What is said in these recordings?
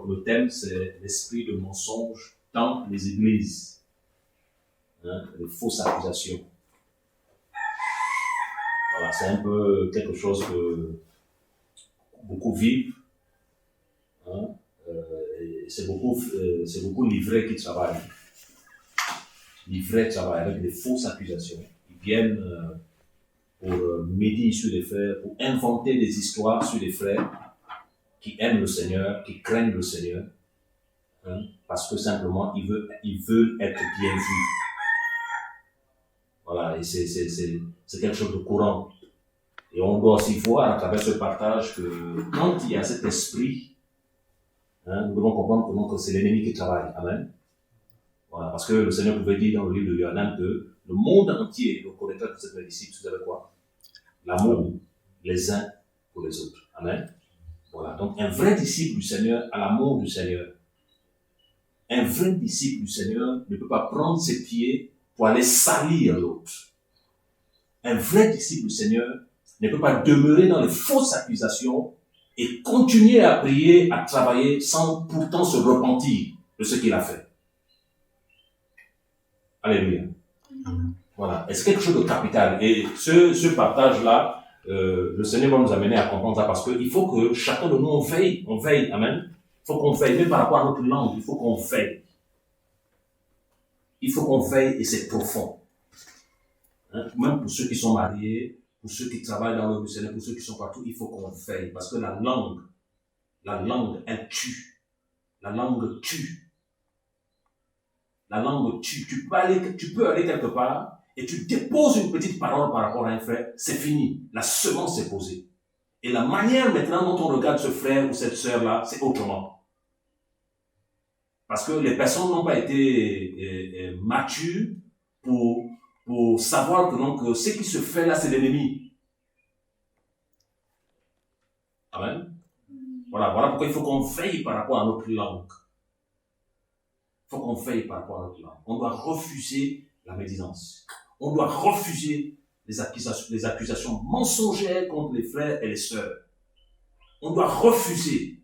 Donc le thème, c'est l'esprit de mensonge dans les églises. Les fausses accusations. Voilà, c'est un peu quelque chose que beaucoup vivent. Et c'est beaucoup livrés qui travaillent. Livrés travaillent avec des fausses accusations. Ils viennent pour médire sur les frères, pour inventer des histoires sur les frères qui aiment le Seigneur, qui craignent le Seigneur, parce que simplement ils veulent être bien vus. Voilà, et c'est quelque chose de courant. Et on doit aussi voir à travers ce partage que quand il y a cet esprit, nous devons comprendre que c'est l'ennemi qui travaille. Amen. Voilà, parce que le Seigneur pouvait dire dans le livre de Yohanan que le monde entier, le connaîtra de cette disciples, vous savez quoi? L'amour les uns pour les autres. Amen. Voilà, donc un vrai disciple du Seigneur a l'amour du Seigneur. Un vrai disciple du Seigneur ne peut pas prendre ses pieds pour aller salir l'autre. Un vrai disciple du Seigneur ne peut pas demeurer dans les fausses accusations et continuer à prier, à travailler sans pourtant se repentir de ce qu'il a fait. Alléluia. Voilà. Et c'est quelque chose de capital. Et ce partage-là, le Seigneur va nous amener à comprendre ça parce qu'il faut que chacun de nous, on veille. Amen. Il faut qu'on veille. Même par rapport à notre langue, il faut qu'on veille. Il faut qu'on veille et c'est profond. Même pour ceux qui sont mariés, pour ceux qui travaillent dans le Seigneur, pour ceux qui sont partout, il faut qu'on veille. Parce que la langue, elle tue. La langue tue. La langue tue. Tu peux aller quelque part et tu déposes une petite parole par rapport à un frère, c'est fini. La semence est posée. Et la manière maintenant dont on regarde ce frère ou cette sœur-là, c'est autrement. Parce que les personnes n'ont pas été matures pour savoir que donc, ce qui se fait là, c'est l'ennemi. Amen. Voilà pourquoi il faut qu'on veille par rapport à notre langue. Il faut qu'on veille par rapport à notre langue. On doit refuser la médisance. On doit refuser les accusations mensongères contre les frères et les sœurs. On doit refuser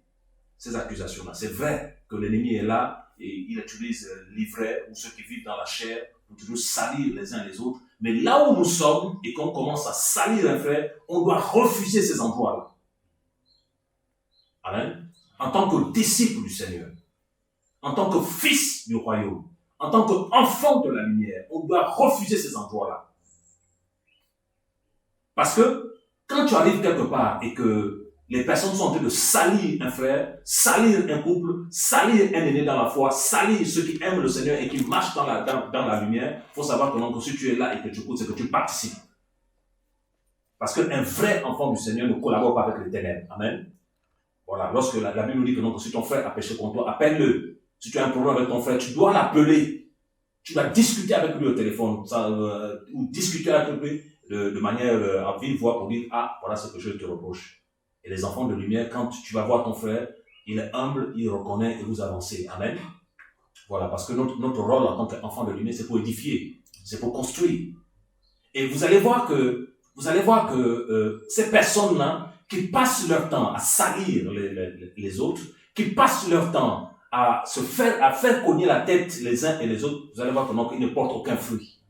ces accusations-là. C'est vrai que l'ennemi est là et il utilise les vrais ou ceux qui vivent dans la chair pour toujours salir les uns les autres. Mais là où nous sommes et qu'on commence à salir un frère, on doit refuser ces endroits-là. Amen. En tant que disciple du Seigneur, en tant que fils du royaume, en tant qu'enfant de la lumière, on doit refuser ces endroits-là. Parce que quand tu arrives quelque part et que les personnes sont en train de salir un frère, salir un couple, salir un aîné dans la foi, salir ceux qui aiment le Seigneur et qui marchent dans la lumière, il faut savoir que non, si tu es là et que tu écoutes, c'est que tu participes. Parce qu'un vrai enfant du Seigneur ne collabore pas avec les ténèbres. Amen. Voilà, lorsque la Bible nous dit que non, que si ton frère a péché contre toi, appelle-le. Si tu as un problème avec ton frère, tu dois l'appeler. Tu dois discuter avec lui au téléphone, ou discuter avec lui de manière à vive voix pour dire, voilà ce que je te reproche. Et les enfants de lumière, quand tu vas voir ton frère, il est humble, il reconnaît et vous avancez. Amen. Voilà, parce que notre rôle en tant qu'enfant de lumière, c'est pour édifier, c'est pour construire. Et vous allez voir que ces personnes-là, qui passent leur temps à salir les autres, qui passent leur temps à faire cogner la tête les uns et les autres, vous allez voir qu'ils ne portent aucun fruit.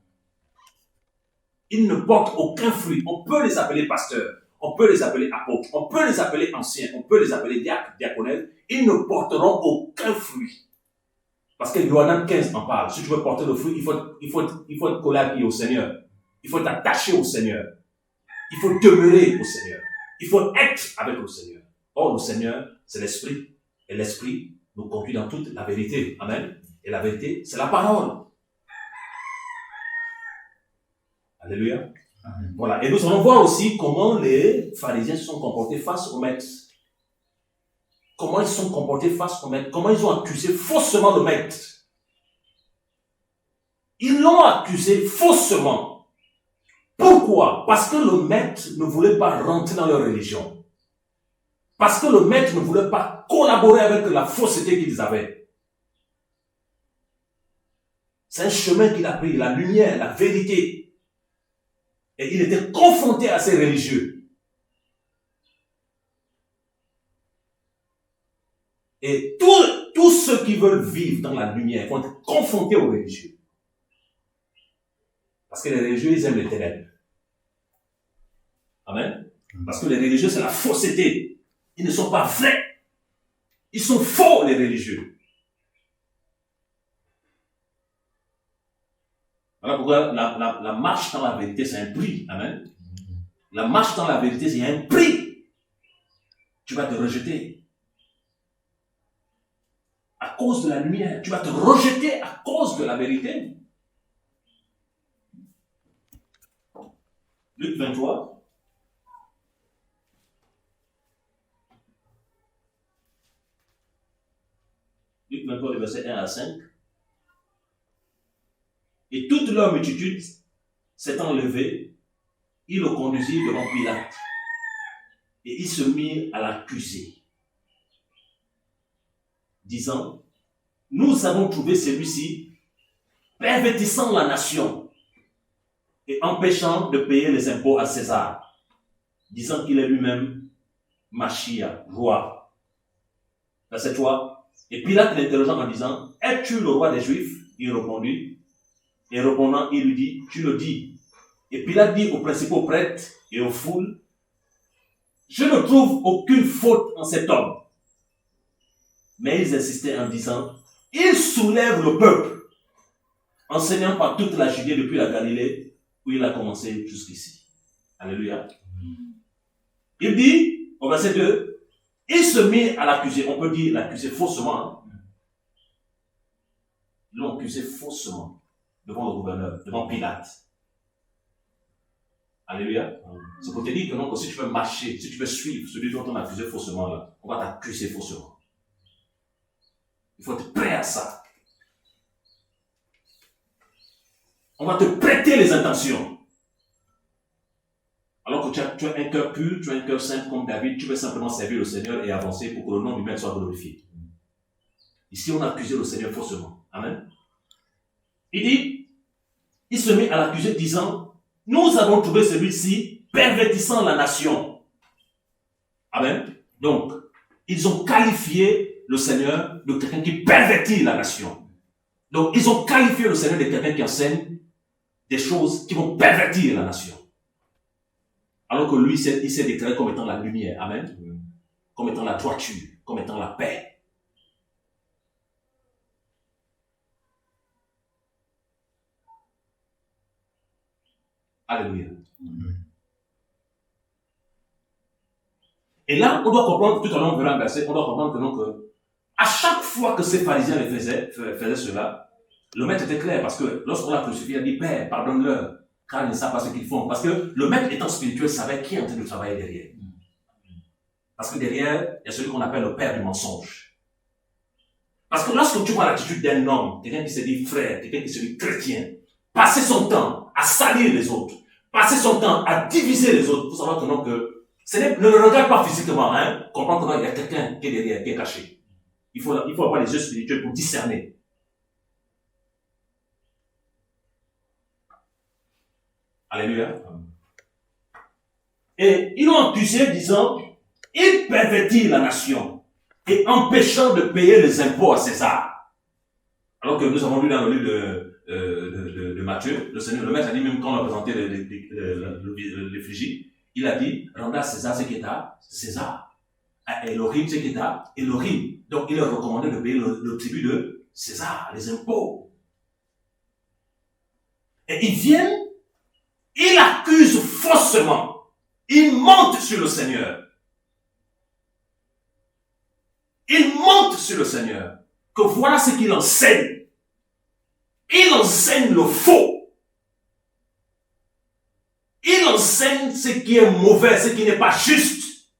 Ils ne portent aucun fruit. On peut les appeler pasteurs, on peut les appeler apôtres, on peut les appeler anciens, on peut les appeler diacres, diaconelles. Ils ne porteront aucun fruit. Parce que Yohanan 15 en parle. Si tu veux porter le fruit, il faut être collé au Seigneur. Il faut t'attacher au Seigneur. Il faut demeurer au Seigneur. Il faut être avec le Seigneur. Or, le Seigneur, c'est l'Esprit. Et l'Esprit nous conduit dans toute la vérité. Amen. Et la vérité, c'est la parole. Alléluia. Amen. Voilà. Et nous allons voir aussi comment les pharisiens se sont comportés face au maître. Comment ils se sont comportés face au maître. Comment ils ont accusé faussement le maître. Ils l'ont accusé faussement. Pourquoi? Parce que le maître ne voulait pas rentrer dans leur religion. Parce que le maître ne voulait pas collaborer avec la fausseté qu'ils avaient. C'est un chemin qu'il a pris, la lumière, la vérité. Et il était confronté à ces religieux. Et tous ceux qui veulent vivre dans la lumière vont être confrontés aux religieux. Parce que les religieux, ils aiment les ténèbres. Amen. Parce que les religieux, c'est la fausseté. Ils ne sont pas vrais. Ils sont faux, les religieux. Voilà pourquoi la marche dans la vérité, c'est un prix. Amen. La marche dans la vérité, c'est un prix. Tu vas te rejeter. À cause de la lumière. Tu vas te rejeter à cause de la vérité. Luc 23. Luc 23, le verset 1 à 5. Et toute leur multitude s'étant levée, ils le conduisirent devant Pilate. Et ils se mirent à l'accuser, disant, nous avons trouvé celui-ci pervertissant la nation et empêchant de payer les impôts à César, disant qu'il est lui-même Machia, roi. Verset 3. Et Pilate l'interrogeant en disant, es-tu le roi des Juifs? Il répondit, et répondant, il lui dit, tu le dis. Et Pilate dit aux principaux prêtres et aux foules, je ne trouve aucune faute en cet homme. Mais ils insistaient en disant, il soulève le peuple, enseignant par toute la Judée depuis la Galilée, où il a commencé jusqu'ici. Alléluia. Il dit, au verset 2, il se mit à l'accuser. On peut dire l'accuser faussement. Ils l'ont accusé faussement devant le gouverneur, devant Pilate. Alléluia. C'est pour te dire que non, que si tu veux marcher, si tu veux suivre celui dont on a accusé faussement, là, on va t'accuser faussement. Il faut être prêt à ça. On va te prêter les intentions. Alors que tu as un cœur pur, tu as un cœur simple comme David, tu veux simplement servir le Seigneur et avancer pour que le nom du Maître soit glorifié. Ici, on a accusé le Seigneur faussement. Amen. Il dit, il se met à l'accuser disant, nous avons trouvé celui-ci pervertissant la nation. Amen. Donc, ils ont qualifié le Seigneur de quelqu'un qui pervertit la nation. Donc, ils ont qualifié le Seigneur de quelqu'un qui enseigne des choses qui vont pervertir la nation. Alors que lui, il s'est déclaré comme étant la lumière. Amen. Comme étant la droiture, comme étant la paix. Alléluia. Et là, on doit comprendre, tout à l'heure on verra un verset, on doit comprendre que, donc, à chaque fois que ces pharisiens faisaient cela, le maître était clair, parce que lorsqu'on l'a crucifié, il a dit, Père, pardonne-leur, car ils ne savent pas ce qu'ils font. Parce que le maître étant spirituel savait qui est en train de travailler derrière. Parce que derrière, il y a celui qu'on appelle le père du mensonge. Parce que lorsque tu vois l'attitude d'un homme, quelqu'un qui se dit frère, quelqu'un qui se dit chrétien, passer son temps à salir les autres, passer son temps à diviser les autres, pour savoir que non, que ne le regarde pas physiquement, hein, comprendre qu'il y a quelqu'un qui est derrière, qui est caché. Il faut avoir les yeux spirituels pour discerner. Alléluia. Et ils l'ont accusé disant, il pervertit la nation et empêchant de payer les impôts à César. Alors que nous avons lu dans le livre de Matthieu, le Seigneur, le Maître a dit, même quand on a présenté l'effigie, il a dit, rendez à César ce qui est à César. À Elohim ce qui est à Elohim. Donc il a recommandé de payer le tribut de César, les impôts. Et ils viennent, ils accusent faussement. Ils mentent sur le Seigneur. Ils mentent sur le Seigneur. Que voilà ce qu'il enseigne. Il enseigne le faux. Il enseigne ce qui est mauvais, ce qui n'est pas juste.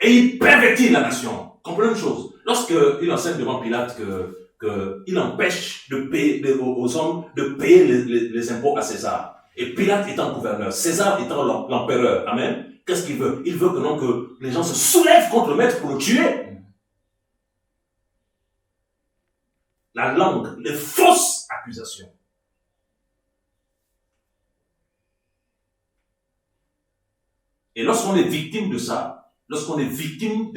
Et il pervertit la nation. Comprenez une chose. Lorsqu'il enseigne devant Pilate qu'il empêche de payer aux hommes de payer les impôts à César. Et Pilate étant gouverneur, César étant l'empereur. Amen. Qu'est-ce qu'il veut? Il veut que les gens se soulèvent contre le maître pour le tuer. La langue, les fausses accusations. Et lorsqu'on est victime de ça, lorsqu'on est victime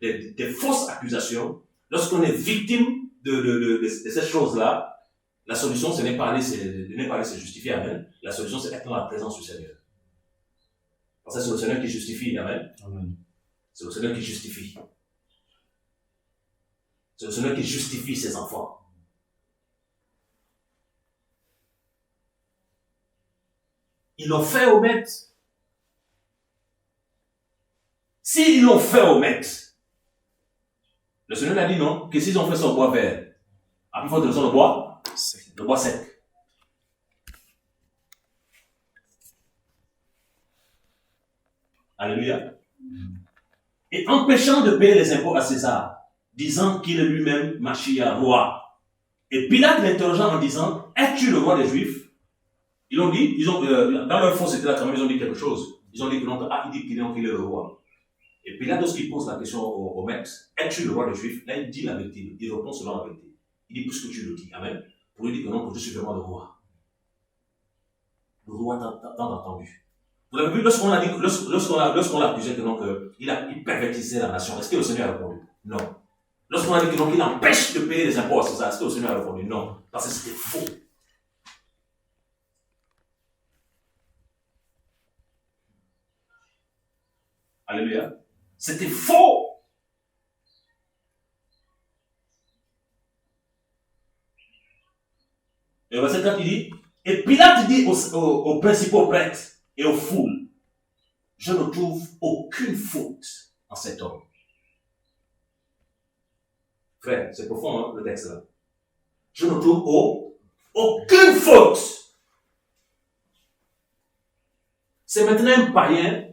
des fausses accusations, lorsqu'on est victime de ces choses-là, la solution, ce n'est pas aller se justifier, amen. La solution, c'est être dans la présence du Seigneur. Parce que c'est le Seigneur qui justifie, amen. Amen. C'est le Seigneur qui justifie. C'est le Seigneur qui justifie ses enfants. Ils l'ont fait au maître. S'ils l'ont fait au maître, le Seigneur a dit non, que s'ils ont fait son bois vert, à plus forte raison le bois sec. Alléluia. Et empêchant de payer les impôts à César, disant qu'il est lui-même Machia, roi. Et Pilate l'interrogeant en disant, es-tu le roi des Juifs? Ils ont dit, dans leur fond, c'était là quand même, ils ont dit quelque chose. Ils ont dit que non, il dit qu'il est le roi. Et Pilate, lorsqu'il pose la question au maître, es-tu le roi des Juifs? Là, il dit la vérité. Il répond selon la vérité. Il dit, puisque tu le dis, amen. Pour lui dire que non, que je suis vraiment le roi. Le roi tant entendu. Vous l'avez vu, lorsqu'on l'a accusé que non, il pervertissait la nation, est-ce que le Seigneur a répondu? Non. Lorsqu'on a dit que non, qu'il empêche de payer les impôts à César, est-ce que le Seigneur a répondu? Non. Parce que c'était faux. Alléluia. C'était faux. Et au verset 4, il dit, et Pilate dit aux principaux prêtres et aux foules, je ne trouve aucune faute en cet homme. Frère, c'est profond, hein, le texte là. Je ne trouve aucune faute. C'est maintenant un païen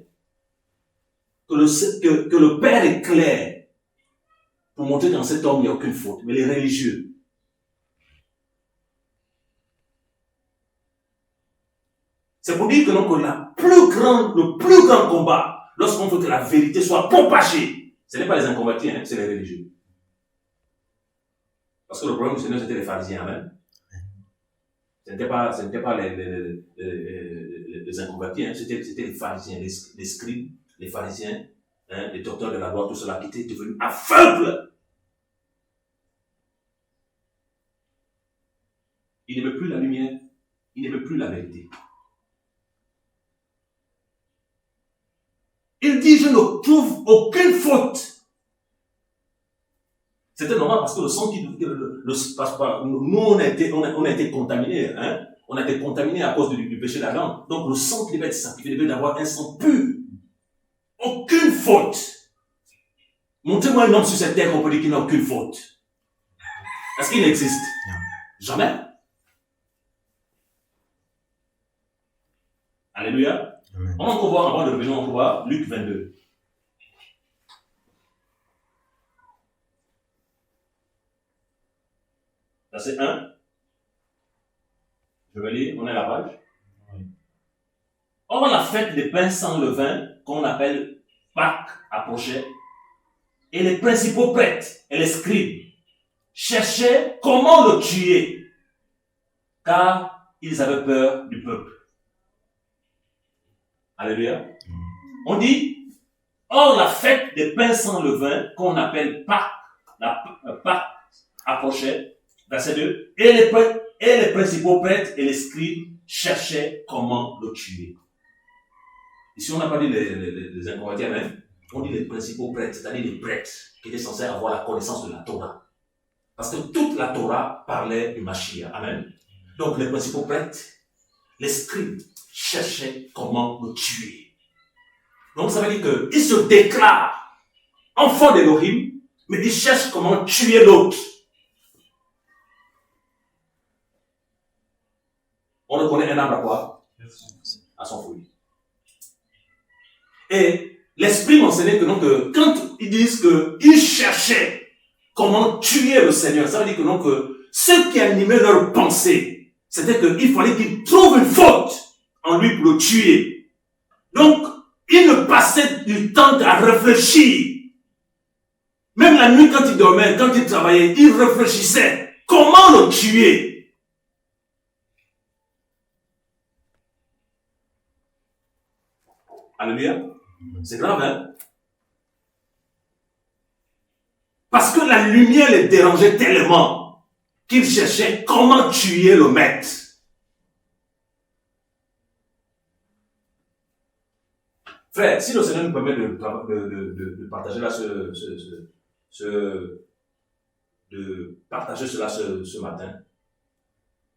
que le Père éclaire pour montrer qu'en cet homme il n'y a aucune faute. Mais les religieux, c'est pour dire que donc, le plus grand combat, lorsqu'on veut que la vérité soit propagée, ce n'est pas les inconvertis, hein, c'est les religieux. Parce que le problème du Seigneur, c'était les pharisiens, amen. Ce n'était pas les inconvertis, hein, c'était les pharisiens, les scribes, les pharisiens, hein, les docteurs de la loi, tout cela qui étaient devenus aveugles. Ils n'aimaient plus la lumière, ils n'aimaient plus la vérité. Il dit, je ne trouve aucune faute. C'était normal parce que le sang qui nous on a été contaminés, hein. On a été contaminés à cause du péché d'Adam. Donc le sang qui devait être sanctifié devait avoir un sang pur. Aucune faute. Montrez-moi un homme sur cette terre qu'on peut dire qu'il n'a aucune faute. Est-ce qu'il existe? Jamais. Alléluia. Amen. On va voir, avant de revenir, on va voir Luc 22. Verset 1. Je vais lire, on est à la page. Or, la fête des pains sans levain, qu'on appelle Pâques, approchait, et les principaux prêtres et les scribes cherchaient comment le tuer, car ils avaient peur du peuple. Alléluia. On dit, or la fête des pains sans levain, qu'on appelle Pâques, Pâques approchait, verset 2, et les principaux prêtres et les scribes cherchaient comment le tuer. Ici, on n'a pas dit les inconvertis, même. On dit les principaux prêtres, c'est-à-dire les prêtres qui étaient censés avoir la connaissance de la Torah. Parce que toute la Torah parlait du Mashiach. Amen. Donc, les principaux prêtres, les scribes, cherchaient comment le tuer. Donc, ça veut dire qu'ils se déclarent enfants d'Elohim, mais ils cherchent comment tuer l'autre. On le connaît un arbre à quoi? À son fruit. Et l'Esprit m'enseignait que quand ils disent qu'ils cherchaient comment tuer le Seigneur, ça veut dire que ce qui animait leur pensée, c'était qu'il fallait qu'ils trouvent une faute en lui pour le tuer. Donc, ils ne passaient du temps à réfléchir. Même la nuit, quand ils dormaient, quand ils travaillaient, ils réfléchissaient comment le tuer. Alléluia. C'est grave, hein? Parce que la lumière les dérangeait tellement qu'ils cherchaient comment tuer le maître. Frère, si le Seigneur nous permet de partager là de partager cela ce matin,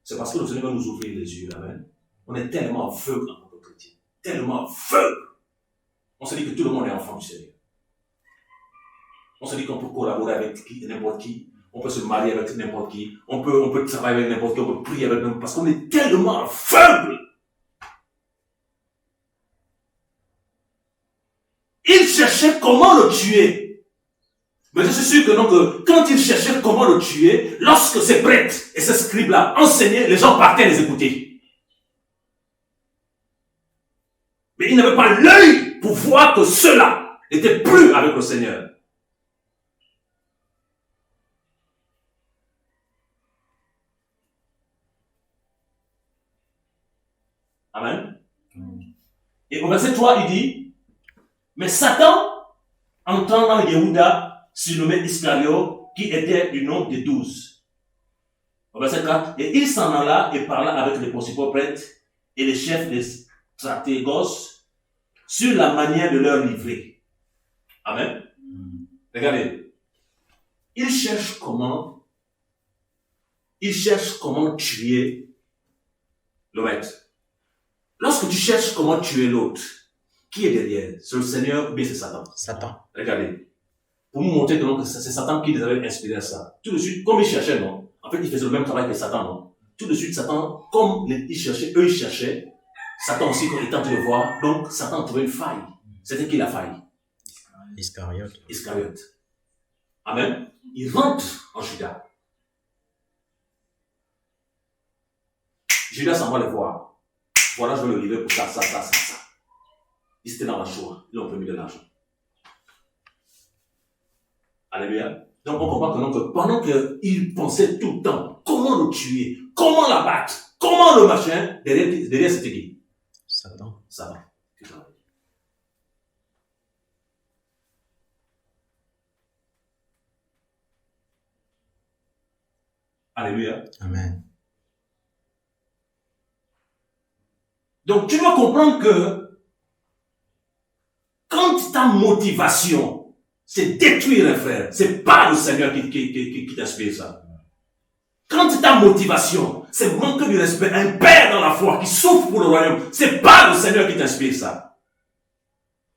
c'est parce que le Seigneur va nous ouvrir les yeux. Amen. On est tellement aveugle en tant que chrétien. Tellement aveugle. On se dit que tout le monde est enfant du Seigneur. On se dit qu'on peut collaborer avec n'importe qui. On peut se marier avec n'importe qui. On peut travailler avec n'importe qui. On peut prier avec n'importe qui. Parce qu'on est tellement aveugle. Il cherchait comment le tuer. Mais je suis sûr que donc, quand il cherchait comment le tuer, lorsque ces prêtres et ces scribes-là enseignaient, les gens partaient les écouter. Mais ils n'avaient pas l'œil pour voir que ceux-là n'étaient plus avec le Seigneur. Amen. Et au verset 3, il dit, mais Satan, entendant Yehuda, surnommé Iscariot, qui était du nombre de 12. Au verset 4, et il s'en alla et parla avec les principaux prêtres et les chefs des stratégos sur la manière de leur livrer. Amen. Regardez. Il cherche comment tuer le maître. Lorsque tu cherches comment tuer l'autre, qui est derrière? C'est le Seigneur ou bien c'est Satan? Satan. Regardez. Pour vous montrer que c'est Satan qui les avait inspirés à ça. Tout de suite, comme il cherchait, non? En fait, il faisait le même travail que Satan, non? Tout de suite, Satan, comme ils cherchaient, Satan aussi, quand il tentait de voir, donc Satan trouvait une faille. C'était qui la faille? Iscariot. Amen. Il rentre en Judas. Judas s'en va le voir. Voilà, je vais le livrer pour ça. Ils étaient dans la choix. Ils ont permis de l'argent. Alléluia. Donc on comprend que, donc, pendant qu'il pensait tout le temps comment le tuer, comment l'abattre, comment le machin, derrière c'était qui? Satan. Alléluia. Amen. Donc tu dois comprendre que quand ta motivation c'est détruire un frère, c'est pas le Seigneur qui t'inspire ça. Quand ta motivation c'est manquer du respect à un père dans la foi qui souffre pour le royaume, c'est pas le Seigneur qui t'inspire ça.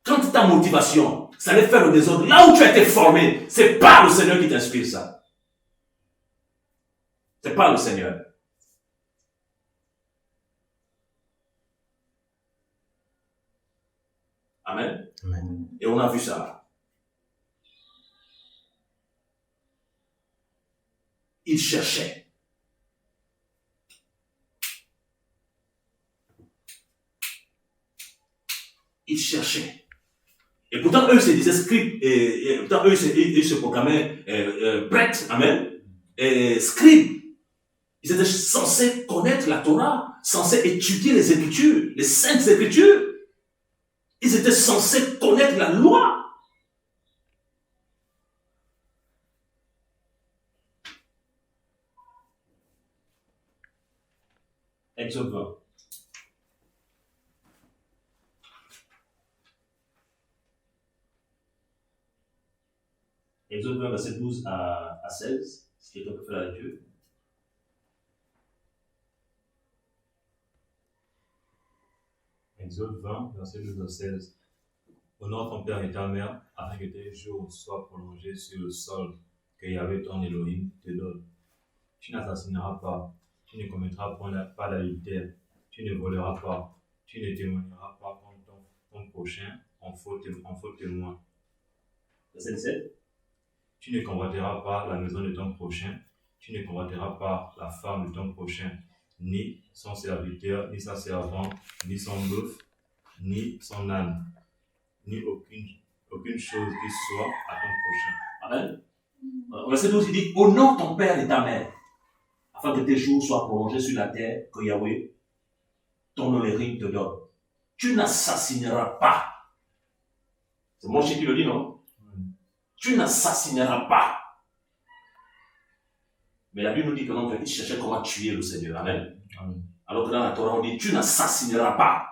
Quand ta motivation c'est aller faire le désordre là où tu as été formé, c'est pas le Seigneur qui t'inspire ça. C'est pas le Seigneur. Amen. Amen. Et on a vu ça. Il cherchait. Et pourtant, eux se disaient scribes, et pourtant, eux se proclamaient prêtres. Amen. Et scribes. Ils étaient censés connaître la Torah, censés étudier les Écritures, les saintes Écritures. Ils étaient censés connaître la loi. Exode 20. Exode 20, verset 12 à 16. Si quelqu'un peut faire la lecture. Exode 20, verset 12 à 16. Honore ton père et ta mère, afin que tes jours soient prolongés sur le sol que Yahvé ton Elohim te donne. Tu n'assassineras pas, tu ne commettras pas d'adultère, tu ne voleras pas, tu ne témoigneras pas contre ton prochain en faux témoin. Verset 17. Tu ne convoiteras pas la maison de ton prochain, tu ne convoiteras pas la femme de ton prochain, ni son serviteur, ni sa servante, ni son bœuf, ni son âne, ni aucune chose qui soit à ton prochain. Amen. Verset 12, il dit, honore ton père et ta mère, afin que tes jours soient prolongés sur la terre que Yahweh, ton Elohim te donne. Tu n'assassineras pas. C'est Moïse qui le dit, non? Tu n'assassineras pas. Mais la Bible nous dit que non, il cherchait comment tuer le Seigneur. Amen. Amen. Alors que dans la Torah, on dit, tu n'assassineras pas.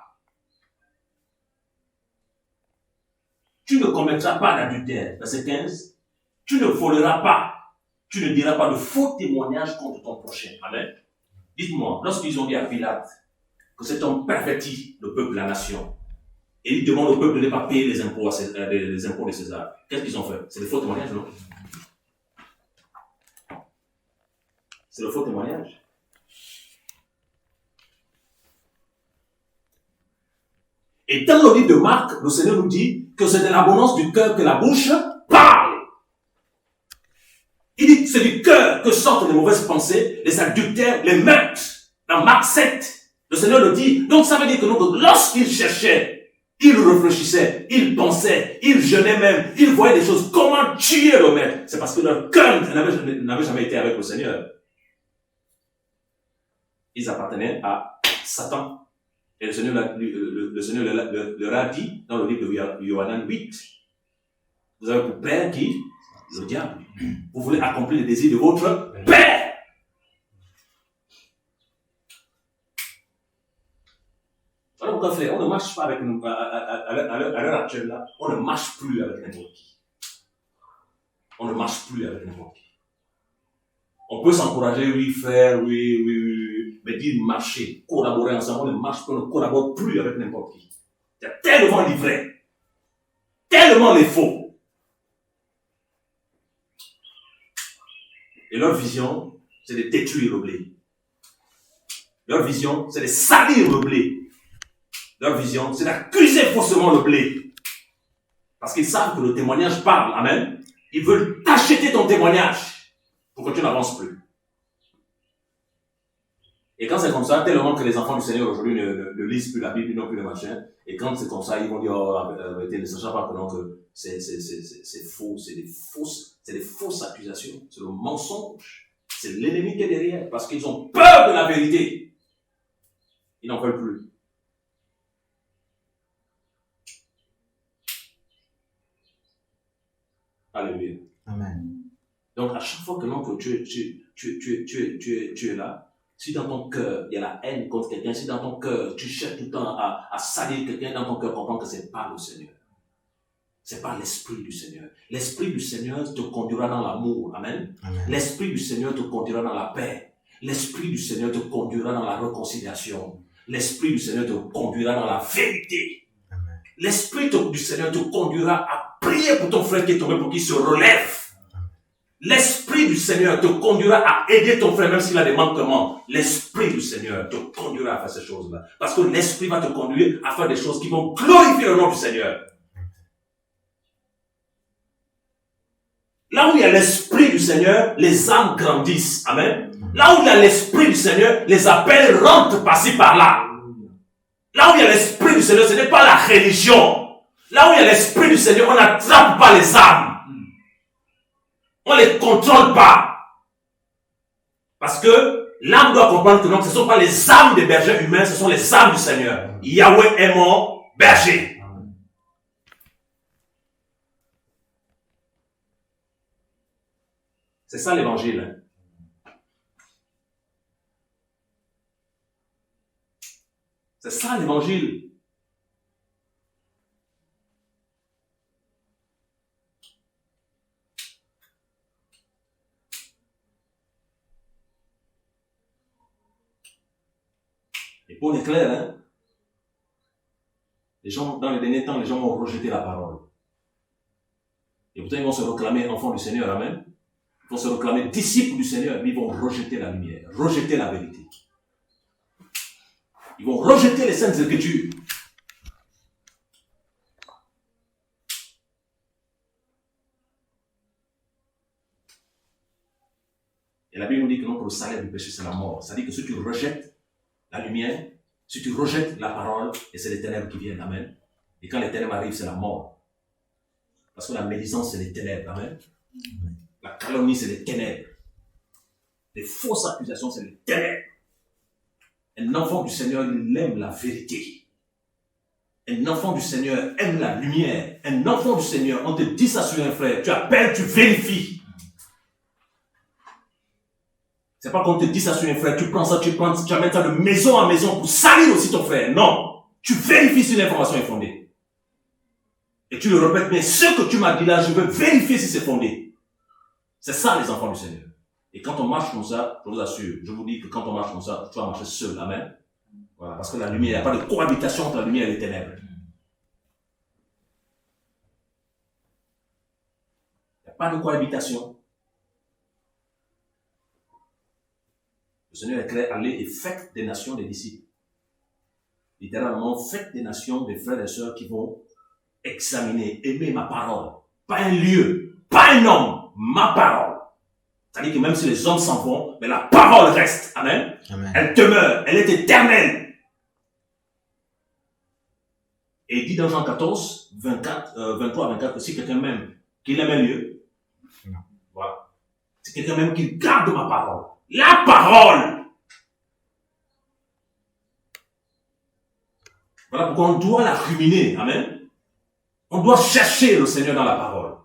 Tu ne commettras pas d'adultère. Verset 15. Tu ne voleras pas. Tu ne diras pas de faux témoignages contre ton prochain. Amen. Dites-moi, lorsqu'ils ont dit à Pilate que cet homme pervertit le peuple, la nation, et ils demandent au peuple de ne pas payer les impôts, les impôts de César, qu'est-ce qu'ils ont fait? C'est le faux témoignage, non? C'est le faux témoignage. Et dans le livre de Marc, le Seigneur nous dit que c'est de l'abondance du cœur que la bouche parle. Il dit que c'est du cœur que sortent les mauvaises pensées, les adultères, les meurtres. Dans Marc 7, le Seigneur le dit. Donc ça veut dire que lorsqu'il cherchait, il réfléchissait, il pensait, il jeûnait même, il voyait des choses. Comment tuer le maître? C'est parce que leur cœur n'avait jamais été avec le Seigneur. Ils appartenaient à Satan. Et le Seigneur leur a dit dans le livre de Yohanan 8, vous avez pour père qui? Le diable. Vous voulez accomplir les désirs de votre père. Alors pourquoi frère, on ne marche pas avec nous, à l'heure actuelle là, on ne marche plus avec n'importe qui. On ne marche plus avec n'importe qui. On peut s'encourager, oui frère, oui, mais dire marcher, collaborer ensemble, on ne marche pas, on ne collabore plus avec n'importe qui. Il y a tellement les vrais, tellement les faux. Et leur vision, c'est de détruire le blé. Leur vision, c'est de salir le blé. Leur vision, c'est d'accuser faussement le blé. Parce qu'ils savent que le témoignage parle. Amen. Ils veulent t'acheter ton témoignage pour que tu n'avances plus. Et quand c'est comme ça, tellement que les enfants du Seigneur aujourd'hui ne lisent plus la Bible, non plus le machin. Et quand c'est comme ça, ils vont dire, ne sachant pas que c'est faux, c'est des fausses accusations, c'est le mensonge. C'est l'ennemi qui est derrière, parce qu'ils ont peur de la vérité. Ils n'en veulent plus. Alléluia. Amen. Donc, à chaque fois que tu es là, si dans ton cœur, il y a la haine contre quelqu'un, si dans ton cœur, tu cherches tout le temps à salir quelqu'un, dans ton cœur, comprends que c'est pas le Seigneur. C'est pas l'Esprit du Seigneur. L'Esprit du Seigneur te conduira dans l'amour. Amen. Amen. L'Esprit du Seigneur te conduira dans la paix. L'Esprit du Seigneur te conduira dans la réconciliation. L'Esprit du Seigneur te conduira dans la vérité. Amen. L'Esprit du Seigneur te conduira à prier pour ton frère qui est tombé pour qu'il se relève. L'Esprit du Seigneur te conduira à aider ton frère même s'il a des manquements. L'Esprit du Seigneur te conduira à faire ces choses-là. Parce que l'Esprit va te conduire à faire des choses qui vont glorifier le nom du Seigneur. Là où il y a l'Esprit du Seigneur, les âmes grandissent. Amen. Là où il y a l'Esprit du Seigneur, les appels rentrent par-ci par-là. Là où il y a l'Esprit du Seigneur, ce n'est pas la religion. Là où il y a l'Esprit du Seigneur, on n'attrape pas les âmes. On ne les contrôle pas. Parce que l'âme doit comprendre que non, ce ne sont pas les âmes des bergers humains, ce sont les âmes du Seigneur. Yahweh est mon berger. C'est ça l'évangile. C'est ça l'évangile. Et pour être clair, hein, les gens, dans les derniers temps, les gens vont rejeter la parole. Et pourtant, ils vont se réclamer enfants du Seigneur, amen. Ils vont se réclamer disciples du Seigneur, mais ils vont rejeter la lumière, rejeter la vérité. Ils vont rejeter les saintes écritures. Et la Bible nous dit que non, pour le salaire du péché, c'est la mort. Ça dit que si tu rejettes la lumière, si tu rejettes la parole, et c'est les ténèbres qui viennent, amen. Et quand les ténèbres arrivent, c'est la mort. Parce que la médisance, c'est les ténèbres, amen. La calomnie, c'est les ténèbres. Les fausses accusations, c'est les ténèbres. Un enfant du Seigneur, il aime la vérité. Un enfant du Seigneur aime la lumière. Un enfant du Seigneur, on te dit ça sur un frère, tu appelles, tu vérifies. C'est pas qu'on te dit ça sur un frère, tu prends ça, tu amènes ça de maison en maison pour salir aussi ton frère. Non. Tu vérifies si l'information est fondée. Et tu le répètes bien, ce que tu m'as dit là, je veux vérifier si c'est fondé. C'est ça les enfants du Seigneur. Et quand on marche comme ça, je vous assure, je vous dis que quand on marche comme ça, tu vas marcher seul. Amen. Voilà, parce que la lumière, il n'y a pas de cohabitation entre la lumière et les ténèbres. Il n'y a pas de cohabitation. Le Seigneur est clair, allez et faites des nations des disciples. Littéralement, faites des nations des frères et sœurs qui vont examiner, aimer ma parole. Pas un lieu, pas un homme, ma parole. C'est-à-dire que même si les hommes s'en vont, mais la parole reste. Amen. Amen. Elle demeure, elle est éternelle. Et il dit dans Jean 14, 23 à 24, que si quelqu'un m'aime, qu'il aime un lieu. Non. Voilà. Si quelqu'un m'aime, qu'il garde ma parole. La parole! Voilà pourquoi on doit la ruminer. Amen. On doit chercher le Seigneur dans la parole.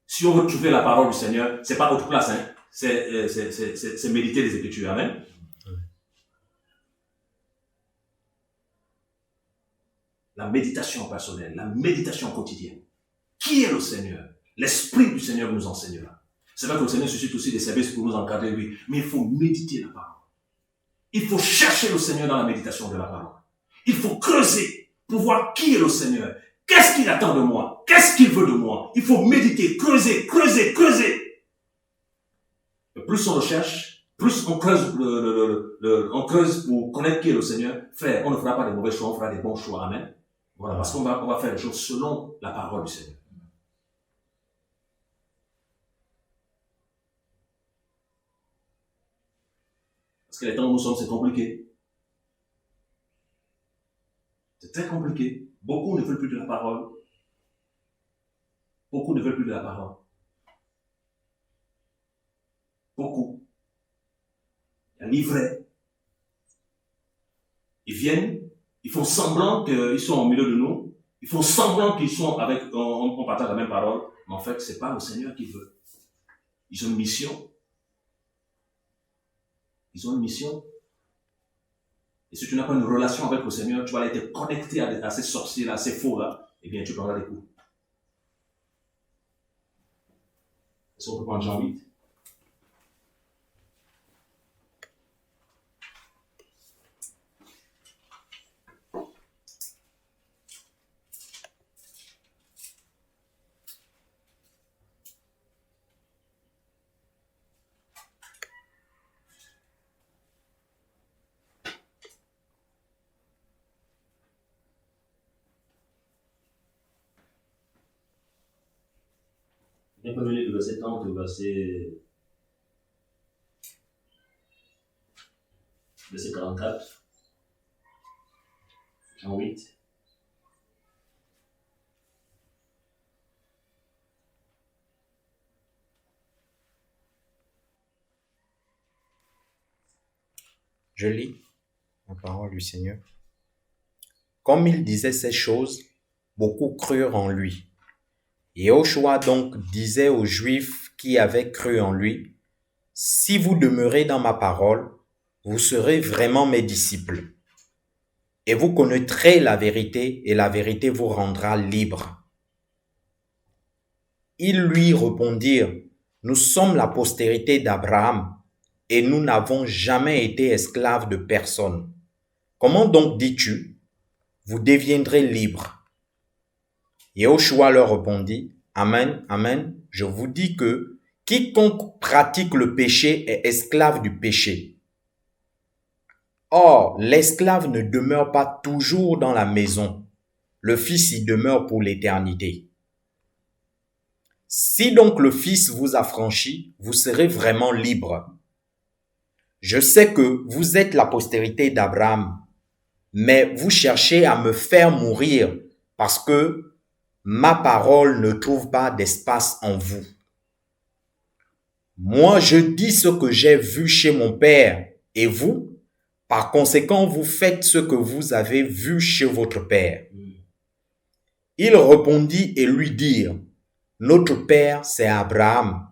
Si on veut trouver la parole du Seigneur, c'est pas autre place, hein. C'est méditer les Écritures. Amen. La méditation personnelle, la méditation quotidienne. Qui est le Seigneur? L'Esprit du Seigneur nous enseignera. C'est vrai que le Seigneur suscite aussi des services pour nous encadrer, oui. Mais il faut méditer la parole. Il faut chercher le Seigneur dans la méditation de la parole. Il faut creuser pour voir qui est le Seigneur. Qu'est-ce qu'il attend de moi? Qu'est-ce qu'il veut de moi? Il faut méditer, creuser, creuser, creuser. Et plus on le cherche, plus on creuse, on creuse pour connaître qui est le Seigneur. Frère, on ne fera pas des mauvais choix, on fera des bons choix. Amen. Voilà, parce qu'on va faire les choses selon la parole du Seigneur. Parce que les temps où nous sommes, c'est compliqué. C'est très compliqué. Beaucoup ne veulent plus de la parole. Beaucoup ne veulent plus de la parole. Beaucoup. Il y a l'ivré. Ils viennent, ils font semblant qu'ils sont au milieu de nous. Ils font semblant qu'ils sont avec, on partage la même parole. Mais en fait, c'est pas le Seigneur qui veut. Ils ont une mission. Ils ont une mission. Et si tu n'as pas une relation avec le Seigneur, tu vas aller te connecter à ces sorciers-là, à ces faux-là, eh bien, tu prendras des coups. Est-ce qu'on peut prendre Jean 8? On peut lire le verset 30 au verset 44. Jean 8. Je lis la parole du Seigneur. Comme il disait ces choses, beaucoup crurent en lui. Yahushua donc disait aux Juifs qui avaient cru en lui, « Si vous demeurez dans ma parole, vous serez vraiment mes disciples. Et vous connaîtrez la vérité, et la vérité vous rendra libre. » Ils lui répondirent, « Nous sommes la postérité d'Abraham, et nous n'avons jamais été esclaves de personne. Comment donc dis-tu, vous deviendrez libres? » Yahushua leur répondit, « Amen, amen, je vous dis que quiconque pratique le péché est esclave du péché. Or, l'esclave ne demeure pas toujours dans la maison, le Fils y demeure pour l'éternité. Si donc le Fils vous affranchit, vous serez vraiment libre. Je sais que vous êtes la postérité d'Abraham, mais vous cherchez à me faire mourir parce que ma parole ne trouve pas d'espace en vous. Moi, je dis ce que j'ai vu chez mon Père, et vous, par conséquent, vous faites ce que vous avez vu chez votre Père. » Il répondit et lui dirent, « Notre Père, c'est Abraham. »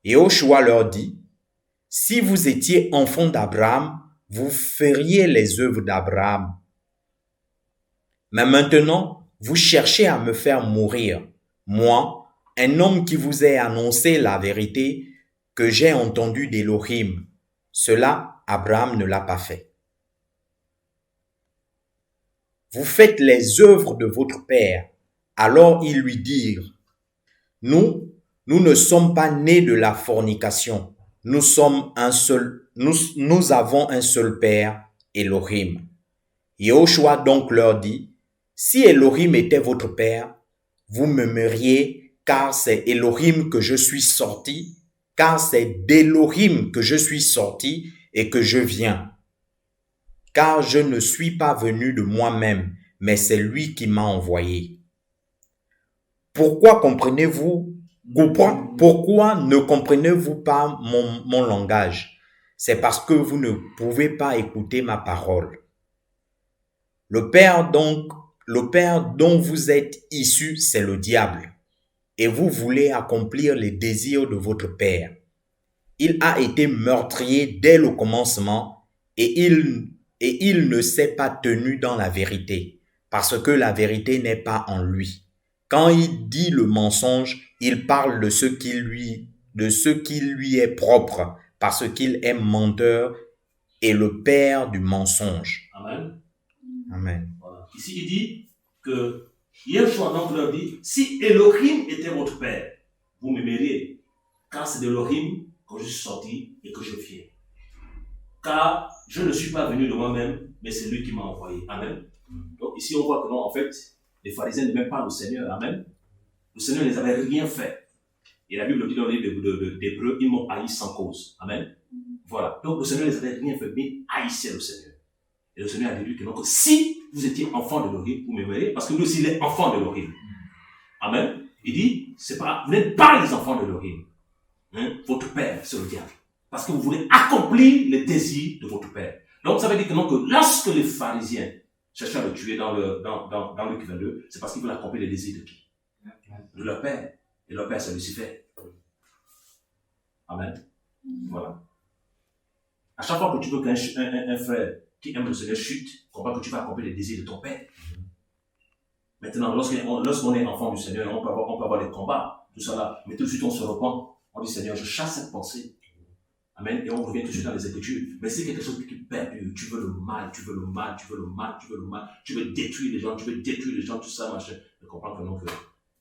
Et Yahushua leur dit, « si vous étiez enfant d'Abraham, vous feriez les œuvres d'Abraham. Mais maintenant, vous cherchez à me faire mourir, moi, un homme qui vous ai annoncé la vérité que j'ai entendue d'Élohim. Cela, Abraham ne l'a pas fait. Vous faites les œuvres de votre père. Alors ils lui dirent, nous ne sommes pas nés de la fornication. Nous avons un seul père, Élohim. Yahushua donc leur dit, si Élohim était votre père, vous m'aimeriez, car c'est Élohim que je suis sorti, car c'est d'Élohim que je suis sorti et que je viens. Car je ne suis pas venu de moi-même, mais c'est lui qui m'a envoyé. Pourquoi ne comprenez-vous pas mon langage? C'est parce que vous ne pouvez pas écouter ma parole. Le père dont vous êtes issus, c'est le diable. Et vous voulez accomplir les désirs de votre père. Il a été meurtrier dès le commencement et il ne s'est pas tenu dans la vérité, parce que la vérité n'est pas en lui. Quand il dit le mensonge, il parle de ce qui lui est propre, parce qu'il est menteur et le père du mensonge. Amen. Amen. Voilà. Ici, il dit que Yeshua donc leur dit, si Elohim était votre père, vous m'aimeriez, car c'est d'Elohim que je suis sorti et que je viens. Car je ne suis pas venu de moi-même, mais c'est lui qui m'a envoyé. Amen. Donc ici, on voit que non, en fait, les pharisiens n'aimaient pas le Seigneur. Amen. Le Seigneur ne les avait rien fait. Et la Bible dit dans le livre d'Hébreux, ils m'ont haï sans cause. Amen. Voilà. Donc le Seigneur ne les avait rien fait, mais haïssait le Seigneur. Et le Seigneur a dit que donc, si vous étiez enfant de l'Elohim, vous m'aimeriez, parce que nous aussi, il est enfant de l'Elohim. Amen. Il dit, vous n'êtes pas les enfants de l'Elohim. Hein? Votre père, c'est le diable. Parce que vous voulez accomplir les désirs de votre père. Donc, ça veut dire que, non, que lorsque les pharisiens cherchaient à le tuer dans Luc 22, c'est parce qu'ils veulent accomplir les désirs de qui? De leur père. Et leur père, c'est Lucifer. Amen. Voilà. À chaque fois que tu veux qu'un frère qui aime le Seigneur chute, comprends que tu vas accomplir les désirs de ton père. Maintenant, lorsqu'on est enfant du Seigneur, on peut avoir des combats, tout ça là, mais tout de suite on se repent. On dit, Seigneur, je chasse cette pensée. Amen. Et on revient tout de suite dans les Écritures. Mais c'est quelque chose qui perdure. Tu veux le mal, tu veux le mal, tu veux le mal, tu veux le mal. Tu veux détruire les gens, tout ça, machin. Je comprends que non, que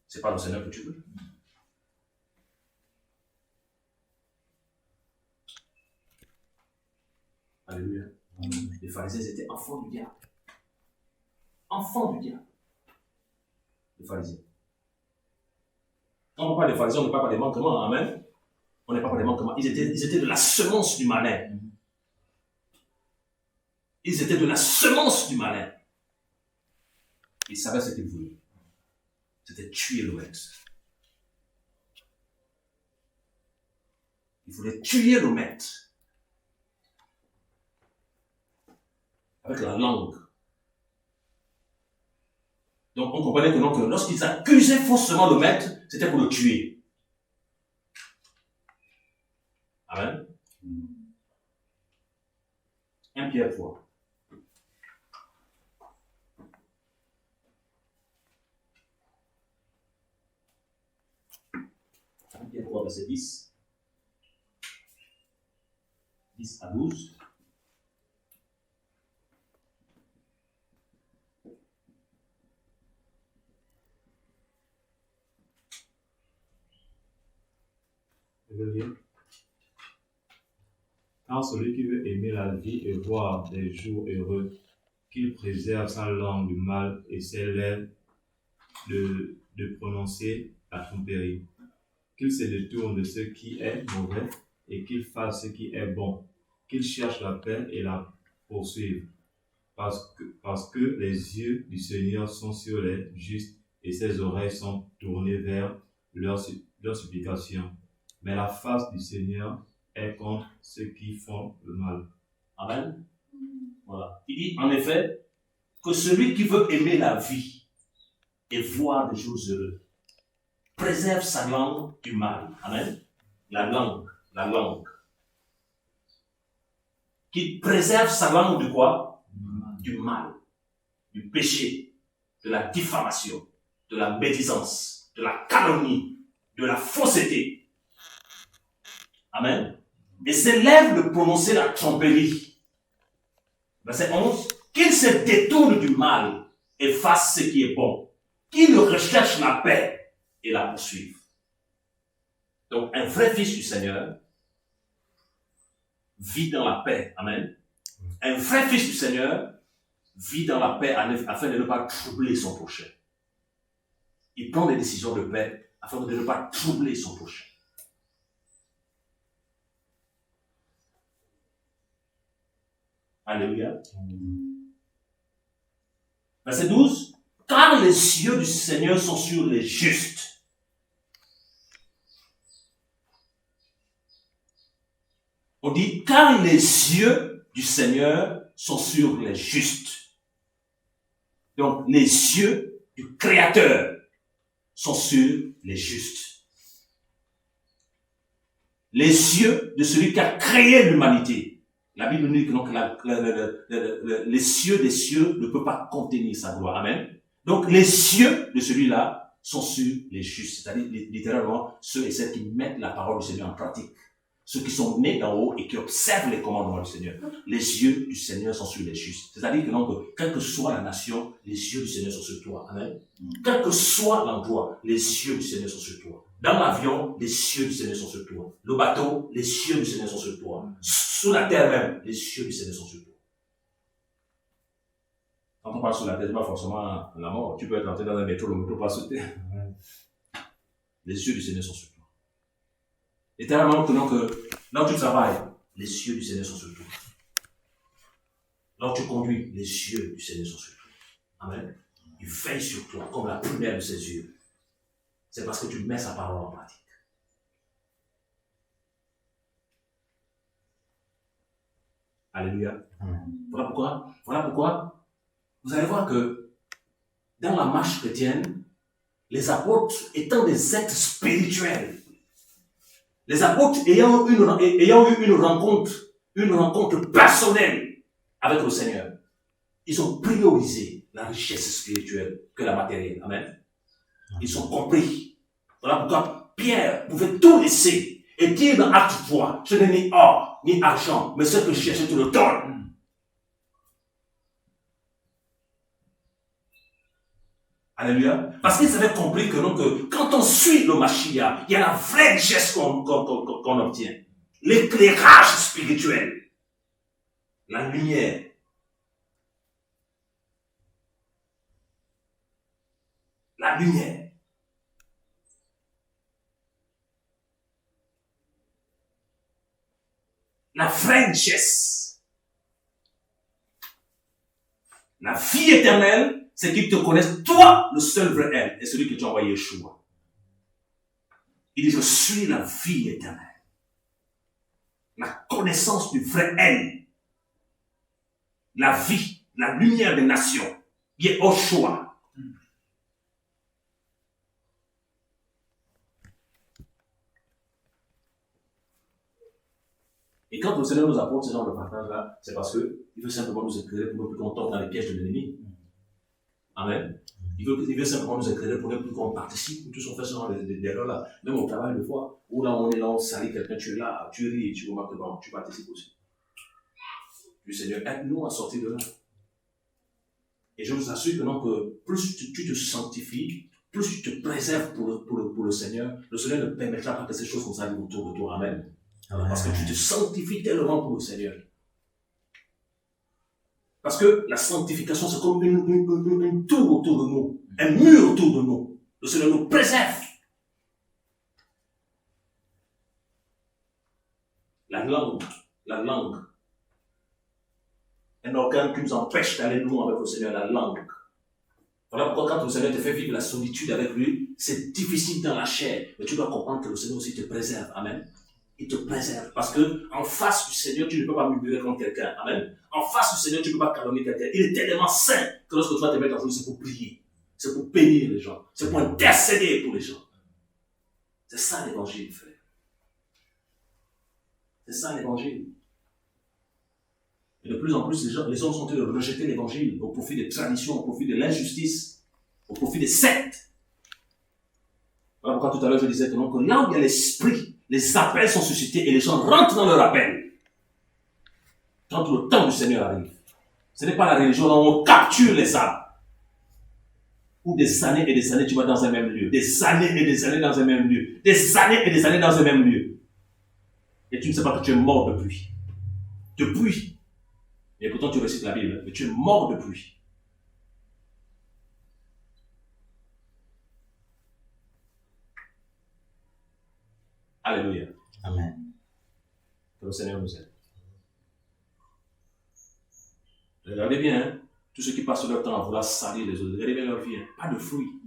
c'est pas le Seigneur que tu veux. Alléluia. Les pharisiens étaient enfants du diable. Enfants du diable. Les pharisiens. Quand on parle des pharisiens, on ne parle pas des manquements. Amen. On n'est pas des manquements. Ils étaient de la semence du malin. Ils étaient de la semence du malin. Ils savaient ce qu'ils voulaient. C'était tuer le maître. Ils voulaient tuer le maître. Avec la langue. Donc on comprenait que, non, que lorsqu'ils accusaient faussement le maître, c'était pour le tuer. Amen. 1 Pierre 3. 1 Pierre 3, verset 10. 10 à 12. Je veux lire. Car celui qui veut aimer la vie et voir des jours heureux, qu'il préserve sa langue du mal et ses lèvres de prononcer la tromperie, qu'il se détourne de ce qui est mauvais et qu'il fasse ce qui est bon, qu'il cherche la paix et la poursuive, parce que les yeux du Seigneur sont sur les justes et ses oreilles sont tournées vers leurs supplications. Mais la face du Seigneur est contre ceux qui font le mal. Amen. Voilà. Il dit en effet que celui qui veut aimer la vie et voir des jours heureux préserve sa langue du mal. Amen. La langue. qu'il préserve sa langue de quoi? Du mal, du péché, de la diffamation, de la médisance, de la calomnie, de la fausseté. Amen. Et s'élève de prononcer la tromperie. Verset 11. Qu'il se détourne du mal et fasse ce qui est bon. Qu'il recherche la paix et la poursuive. Donc, un vrai fils du Seigneur vit dans la paix. Amen. Un vrai fils du Seigneur vit dans la paix afin de ne pas troubler son prochain. Il prend des décisions de paix afin de ne pas troubler son prochain. Alléluia. Verset 12. Car les yeux du Seigneur sont sur les justes. On dit, car les yeux du Seigneur sont sur les justes. Donc, les yeux du Créateur sont sur les justes. Les yeux de celui qui a créé l'humanité. La Bible nous dit que donc, les cieux des cieux ne peuvent pas contenir sa gloire. Amen. Donc, les cieux de celui-là sont sur les justes. C'est-à-dire, littéralement, ceux et celles qui mettent la parole du Seigneur en pratique. Ceux qui sont nés d'en haut et qui observent les commandements du Seigneur. Les yeux du Seigneur sont sur les justes. C'est-à-dire que donc, quelle que soit la nation, les yeux du Seigneur sont sur toi. Amen. Quel que soit l'endroit, les yeux du Seigneur sont sur toi. Dans l'avion, les yeux du Seigneur sont sur toi. Le bateau, les yeux du Seigneur sont sur toi. Sous la terre même, les yeux du Seigneur sont sur toi. Quand on parle sur la terre, c'est pas forcément la mort. Tu peux être entré dans un métro, le métro passe sur terre. Les yeux du Seigneur sont sur toi. Et tellement que là où tu travailles, les yeux du Seigneur sont sur toi. Là où tu conduis, les yeux du Seigneur sont sur toi. Amen. Il veille sur toi comme la prunelle de ses yeux. C'est parce que tu mets sa parole en pratique. Alléluia. Voilà pourquoi vous allez voir que dans la marche chrétienne, les apôtres étant des êtres spirituels, les apôtres ayant eu une rencontre personnelle avec le Seigneur, ils ont priorisé la richesse spirituelle que la matérielle. Amen. Ils ont compris. Voilà pourquoi Pierre pouvait tout laisser et dire dans Acte 3, je n'ai ni or, ni argent, mais ce que je cherche, tu le donnes. Alléluia. Parce qu'ils avaient compris que, donc, quand on suit le Mashiach, il y a la vraie richesse qu'on obtient. L'éclairage spirituel. La lumière. La lumière. La vraie richesse. La vie éternelle, c'est qu'ils te connaissent, toi, le seul vrai elle, et celui que tu as envoyé Yeshua. Il dit, je suis la vie éternelle. La connaissance du vrai elle. La vie, la lumière des nations, Yeshua. Et quand le Seigneur nous apporte ce genre de partage-là, c'est parce qu'il veut simplement nous éclairer pour ne plus qu'on tombe dans les pièges de l'ennemi. Amen. Il veut simplement nous éclairer pour ne plus qu'on participe. Tous on fait ce genre d'erreurs-là. Même au travail, des fois, où là on est là, on salit quelqu'un, tu es là, tu ris, tu remarques que bon, tu participes aussi. Le Seigneur, aide-nous à sortir de là. Et je vous assure que non, que plus tu te sanctifies, plus tu te préserves pour le Seigneur ne permettra pas que ces choses comme ça arrivent autour de toi. Amen. Parce que tu te sanctifies tellement pour le Seigneur. Parce que la sanctification, c'est comme une tour autour de nous, un mur autour de nous. Le Seigneur nous préserve. La langue. Un organe qui nous empêche d'aller loin avec le Seigneur, la langue. Voilà pourquoi quand le Seigneur te fait vivre la solitude avec lui, c'est difficile dans la chair. Mais tu dois comprendre que le Seigneur aussi te préserve. Amen. Il te préserve. Parce que en face du Seigneur, tu ne peux pas murmurer contre quelqu'un. Amen. En face du Seigneur, tu ne peux pas calomnier quelqu'un. Il est tellement saint que lorsque tu vas te mettre en jour, c'est pour prier. C'est pour bénir les gens. C'est pour intercéder pour les gens. C'est ça l'évangile, frère. C'est ça l'évangile. Et de plus en plus, les hommes sont en train de rejeter l'évangile au profit des traditions, au profit de l'injustice, au profit des sectes. Voilà pourquoi tout à l'heure je disais que là où il y a l'esprit, les appels sont suscités et les gens rentrent dans leur appel. Quand le temps du Seigneur arrive. Ce n'est pas la religion où on capture les âmes. Où des années et des années tu vas dans un même lieu. Des années et des années dans un même lieu. Des années et des années dans un même lieu. Et tu ne sais pas que tu es mort depuis. Depuis. Et pourtant tu récites la Bible. Mais tu es mort depuis. Alléluia. Amen. Que le Seigneur nous aide. Regardez bien, hein? Tous ceux qui passent leur temps à vouloir salir les autres, regardez bien leur vie, hein? Pas de fruits.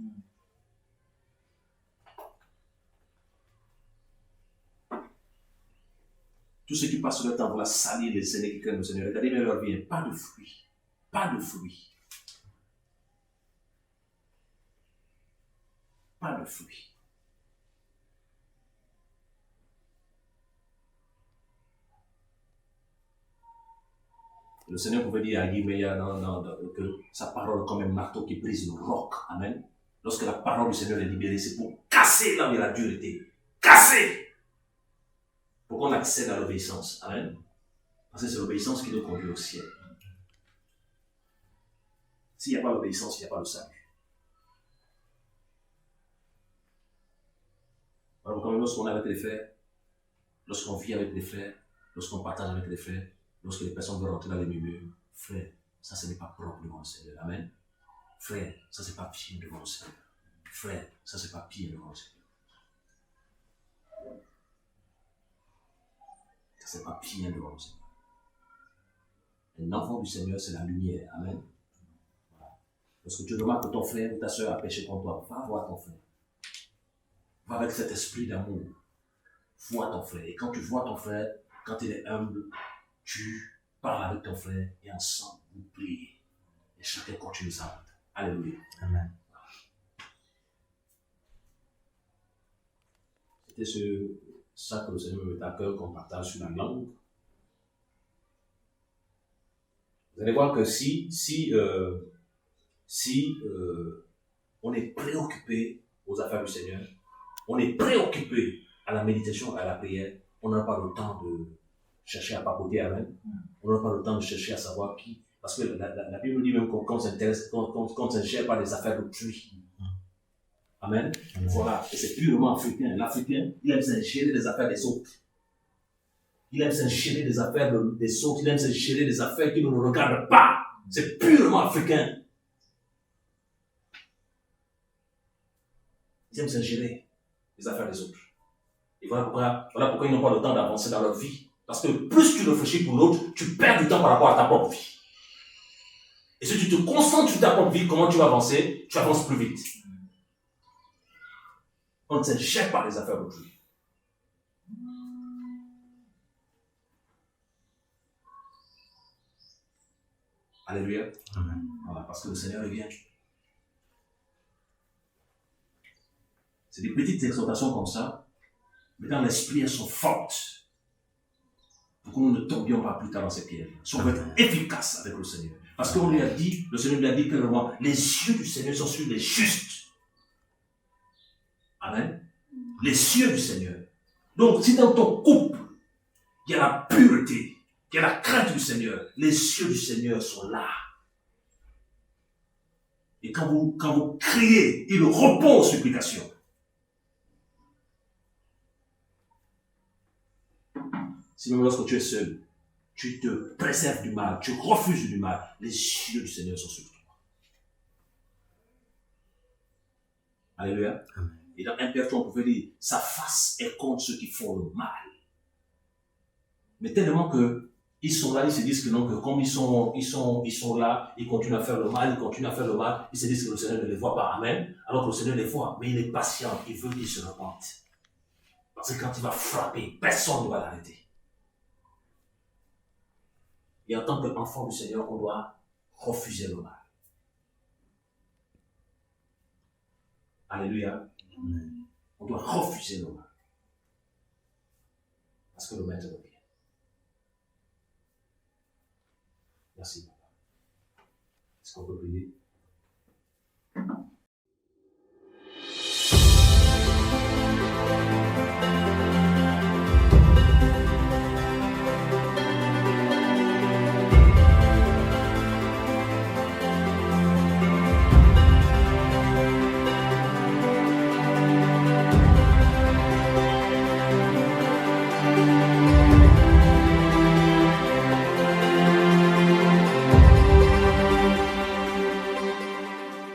Tous ceux qui passent leur temps à vouloir salir les aînés qui craignent le Seigneur, regardez bien leur vie, hein? Pas de fruits. Pas de fruits. Pas de fruits. Le Seigneur pouvait dire à Guy Meillat que sa parole est comme un marteau qui brise le roc. Amen. Lorsque la parole du Seigneur est libérée, c'est pour casser là où il y a la dureté. Casser! Pour qu'on accède à l'obéissance. Amen. Parce que c'est l'obéissance qui nous conduit au ciel. S'il n'y a pas l'obéissance, il n'y a pas le salut. Alors, quand même, lorsqu'on est avec les frères, lorsqu'on vit avec les frères, lorsqu'on partage avec les frères, lorsque les personnes veulent rentrer dans les milieux, frère, ça ce n'est pas propre devant le Seigneur. Amen. Frère, ça c'est pas pied devant le Seigneur. Frère, ça c'est pas pied devant le Seigneur. Ça c'est pas pied devant le Seigneur. Un enfant du Seigneur, c'est la lumière. Amen. Voilà. Lorsque tu remarques que ton frère ou ta soeur a péché contre toi, va voir ton frère. Va avec cet esprit d'amour. Vois ton frère. Et quand tu vois ton frère, quand il est humble, tu parles avec ton frère et ensemble vous priez. Et chacun continue sa route. Alléluia. Amen. C'était ça que le Seigneur me met à cœur qu'on partage sur la langue. Vous allez voir que si on est préoccupé aux affaires du Seigneur, on est préoccupé à la méditation, à la prière, on n'a pas le temps de chercher à papoter avec, on n'a pas le temps de chercher à savoir qui, parce que la Bible dit même qu'on s'intéresse, qu'on ne cherche pas des affaires d'autrui. Amen. Amen. Voilà, et c'est purement africain. L'Africain, il aime s'ingérer des affaires des autres. Il aime s'ingérer des affaires des autres, il aime s'ingérer des affaires qui ne nous regardent pas. C'est purement africain. Ils aiment s'ingérer des affaires des autres. Et voilà pourquoi ils n'ont pas le temps d'avancer dans leur vie. Parce que plus tu réfléchis pour l'autre, tu perds du temps par rapport à ta propre vie. Et si tu te concentres sur ta propre vie, comment tu vas avancer? Tu avances plus vite. On ne s'ingère pas les affaires d'autrui. Alléluia. Amen. Voilà, parce que le Seigneur revient. C'est des petites exhortations comme ça, mais dans l'esprit, elles sont fortes. Pour que nous ne tombions pas plus tard dans ces pièges. Si on veut être efficace avec le Seigneur. Parce qu'on lui a dit, le Seigneur lui a dit clairement, les yeux du Seigneur sont sur les justes. Amen. Les yeux du Seigneur. Donc, si dans ton couple, il y a la pureté, il y a la crainte du Seigneur, les yeux du Seigneur sont là. Et quand vous criez, il répond aux supplications. Si même lorsque tu es seul, tu te préserves du mal, tu refuses du mal, les yeux du Seigneur sont sur toi. Alléluia. Amen. Et dans 1 Pierre 3, on pouvait dire, sa face est contre ceux qui font le mal. Mais tellement que ils sont là, ils se disent que non, que comme ils sont là, ils continuent à faire le mal, ils se disent que le Seigneur ne les voit pas. Amen. Alors que le Seigneur les voit, mais il est patient, il veut qu'ils se repentent. Parce que quand il va frapper, personne ne va l'arrêter. Et en tant qu'enfant du Seigneur, on doit refuser le mal. Alléluia. Amen. On doit refuser le mal. Parce que le maître revient. Merci, papa. Est-ce qu'on peut prier?